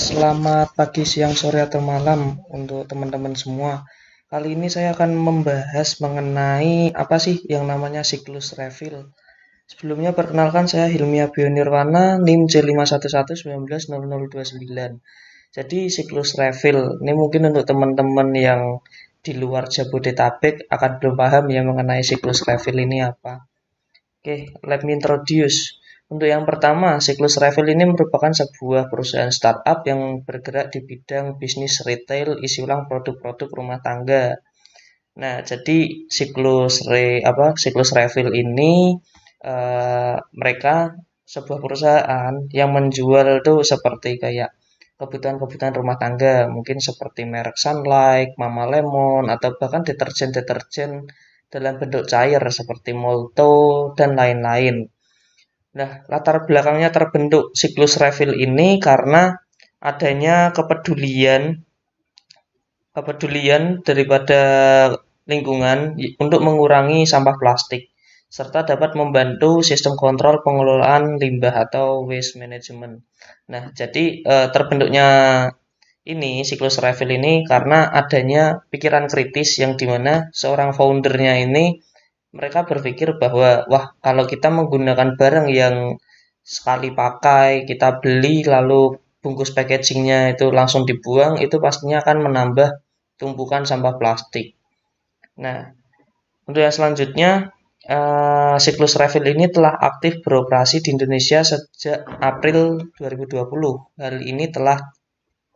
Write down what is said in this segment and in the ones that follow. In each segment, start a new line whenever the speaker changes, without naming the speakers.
Selamat pagi, siang, sore, atau malam untuk teman-teman semua. Kali ini saya akan membahas mengenai apa sih yang namanya siklus refill. Sebelumnya perkenalkan saya Hilmi Abionirwana, NIM J511190029. Jadi siklus refill ini mungkin untuk teman-teman yang di luar Jabodetabek akan belum paham ya mengenai siklus refill ini apa. Let me introduce. Untuk yang pertama, siklus refill ini merupakan sebuah perusahaan startup yang bergerak di bidang bisnis retail isi ulang produk-produk rumah tangga. Nah, jadi siklus refill ini mereka sebuah perusahaan yang menjual tuh seperti kayak kebutuhan-kebutuhan rumah tangga, mungkin seperti merek Sunlight, Mama Lemon, atau bahkan deterjen-deterjen dalam bentuk cair seperti Molto dan lain-lain. Nah, latar belakangnya terbentuk siklus refill ini karena adanya kepedulian kepedulian daripada lingkungan untuk mengurangi sampah plastik serta dapat membantu sistem kontrol pengelolaan limbah atau waste management. Nah, jadi terbentuknya ini siklus refill ini karena adanya pikiran kritis yang dimana seorang foundernya ini mereka berpikir bahwa wah kalau kita menggunakan barang yang sekali pakai kita beli lalu bungkus packagingnya itu langsung dibuang itu pastinya akan menambah tumpukan sampah plastik. Nah, untuk yang selanjutnya siklus refill ini telah aktif beroperasi di Indonesia sejak April 2020. Hal ini telah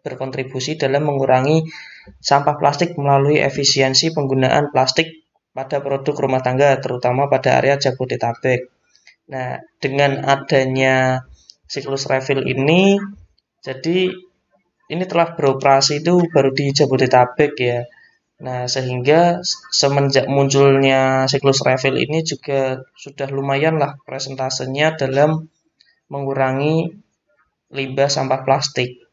berkontribusi dalam mengurangi sampah plastik melalui efisiensi penggunaan plastik pada produk rumah tangga, terutama pada area Jabodetabek. Nah, dengan adanya siklus refill ini, jadi ini telah beroperasi itu baru di Jabodetabek ya. Nah, sehingga semenjak munculnya siklus refill ini juga sudah lumayan lah presentasenya dalam mengurangi limbah sampah plastik.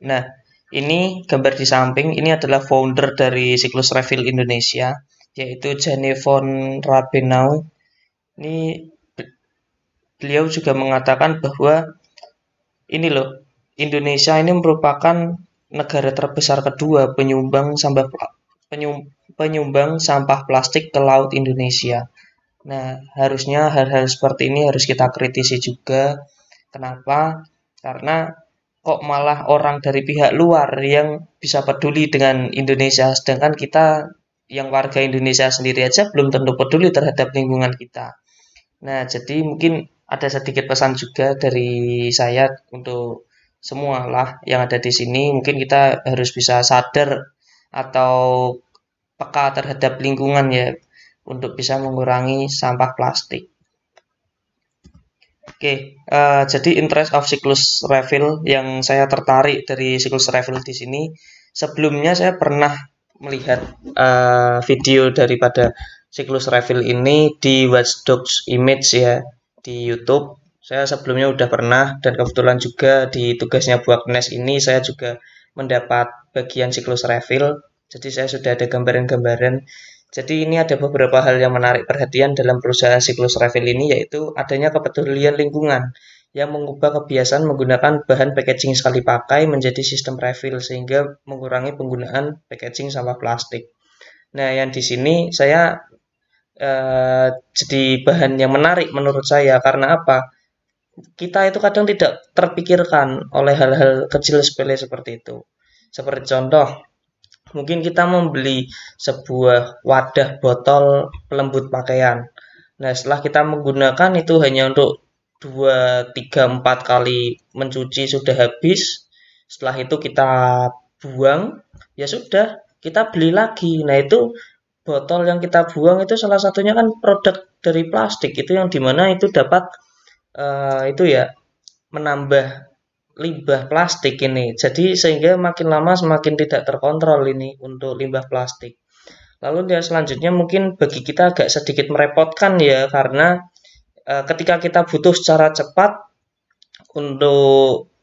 Nah, ini gambar di samping, ini adalah founder dari siklus refill Indonesia, yaitu Janevon Rabenau. Ini beliau juga mengatakan bahwa ini loh, Indonesia ini merupakan negara terbesar kedua penyumbang sampah plastik ke laut Indonesia. Nah, harusnya hal-hal seperti ini harus kita kritisi juga. Kenapa? Karena kok malah orang dari pihak luar yang bisa peduli dengan Indonesia, sedangkan kita yang warga Indonesia sendiri aja belum tentu peduli terhadap lingkungan kita. Nah, jadi mungkin ada sedikit pesan juga dari saya untuk semua lah yang ada di sini. Mungkin kita harus bisa sadar atau peka terhadap lingkungan ya untuk bisa mengurangi sampah plastik. Jadi interest of siklus refill yang saya tertarik dari siklus refill di sini. Sebelumnya saya pernah melihat video daripada siklus refill ini di Watch Dogs Image ya di YouTube. Saya sebelumnya udah pernah dan kebetulan juga di tugasnya Buaknes ini saya juga mendapat bagian siklus refill. Jadi saya sudah ada gambaran-gambaran. Jadi ini ada beberapa hal yang menarik perhatian dalam perusahaan siklus refill ini yaitu adanya kepedulian lingkungan yang mengubah kebiasaan menggunakan bahan packaging sekali pakai menjadi sistem refill sehingga mengurangi penggunaan packaging sampah plastik. Nah, yang di sini saya jadi bahan yang menarik menurut saya karena apa? Kita itu kadang tidak terpikirkan oleh hal-hal kecil sepele seperti itu. Seperti contoh, mungkin kita membeli sebuah wadah botol pelembut pakaian. Nah, setelah kita menggunakan itu hanya untuk 2, 3, 4 kali mencuci sudah habis. Setelah itu kita buang, ya sudah, kita beli lagi. Nah, itu botol yang kita buang itu salah satunya kan produk dari plastik itu yang dimana itu dapat itu ya menambah limbah plastik ini. Jadi sehingga makin lama semakin tidak terkontrol ini untuk limbah plastik. Lalu yang selanjutnya mungkin bagi kita agak sedikit merepotkan ya karena ketika kita butuh secara cepat untuk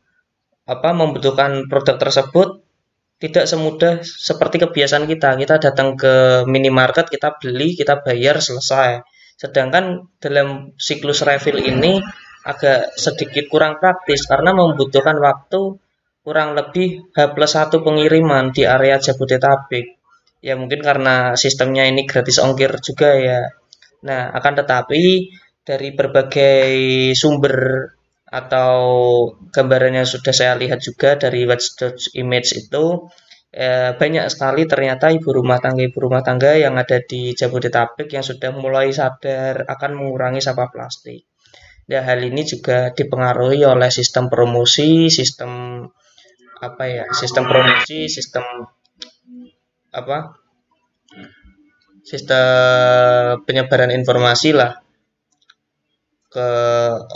membutuhkan produk tersebut tidak semudah seperti kebiasaan kita. Kita datang ke minimarket, kita beli, kita bayar, selesai. Sedangkan dalam siklus refill ini agak sedikit kurang praktis karena membutuhkan waktu kurang lebih H+1 pengiriman di area Jabodetabek. Ya mungkin karena sistemnya ini gratis ongkir juga ya. Nah, akan tetapi dari berbagai sumber atau gambaran yang sudah saya lihat juga dari Watchdog Image itu banyak sekali ternyata ibu rumah tangga yang ada di Jabodetabek yang sudah mulai sadar akan mengurangi sampah plastik. Ya, hal ini juga dipengaruhi oleh sistem promosi, sistem apa, sistem penyebaran informasi lah ke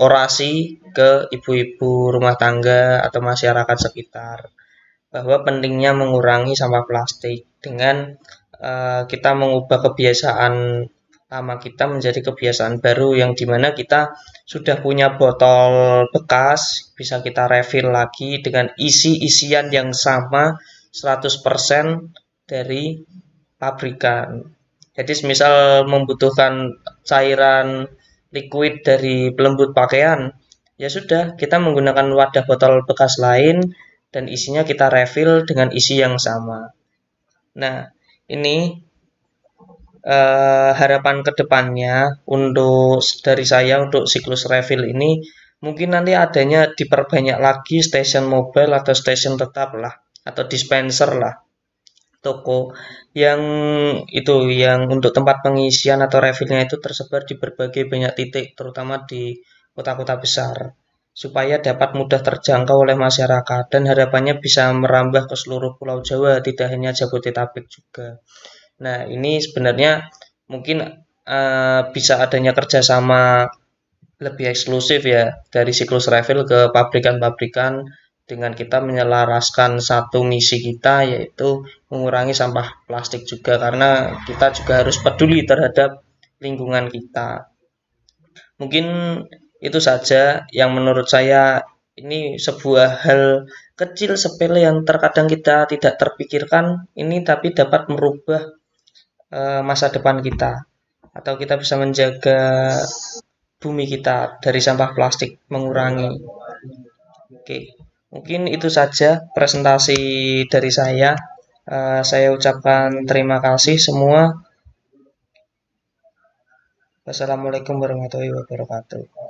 orasi ke ibu-ibu rumah tangga atau masyarakat sekitar bahwa pentingnya mengurangi sampah plastik dengan kita mengubah kebiasaan lama kita menjadi kebiasaan baru yang dimana kita sudah punya botol bekas bisa kita refill lagi dengan isi-isian yang sama 100% dari pabrikan. Jadi misal membutuhkan cairan liquid dari pelembut pakaian, ya sudah kita menggunakan wadah botol bekas lain dan isinya kita refill dengan isi yang sama. Nah, ini harapan kedepannya untuk dari saya untuk siklus refill ini mungkin nanti adanya diperbanyak lagi stasiun mobile atau stasiun tetap lah atau dispenser lah toko yang itu yang untuk tempat pengisian atau refillnya itu tersebar di berbagai banyak titik terutama di kota-kota besar supaya dapat mudah terjangkau oleh masyarakat dan harapannya bisa merambah ke seluruh Pulau Jawa tidak hanya Jabodetabek juga. Nah, ini sebenarnya mungkin bisa adanya kerjasama lebih eksklusif ya dari siklus refill ke pabrikan-pabrikan dengan kita menyelaraskan satu misi kita yaitu mengurangi sampah plastik juga karena kita juga harus peduli terhadap lingkungan kita. Mungkin itu saja yang menurut saya ini sebuah hal kecil sepele yang terkadang kita tidak terpikirkan ini tapi dapat merubah masa depan kita atau kita bisa menjaga bumi kita dari sampah plastik mengurangi. Oke, mungkin itu saja presentasi dari saya. Saya ucapkan terima kasih semua. Wassalamualaikum warahmatullahi wabarakatuh.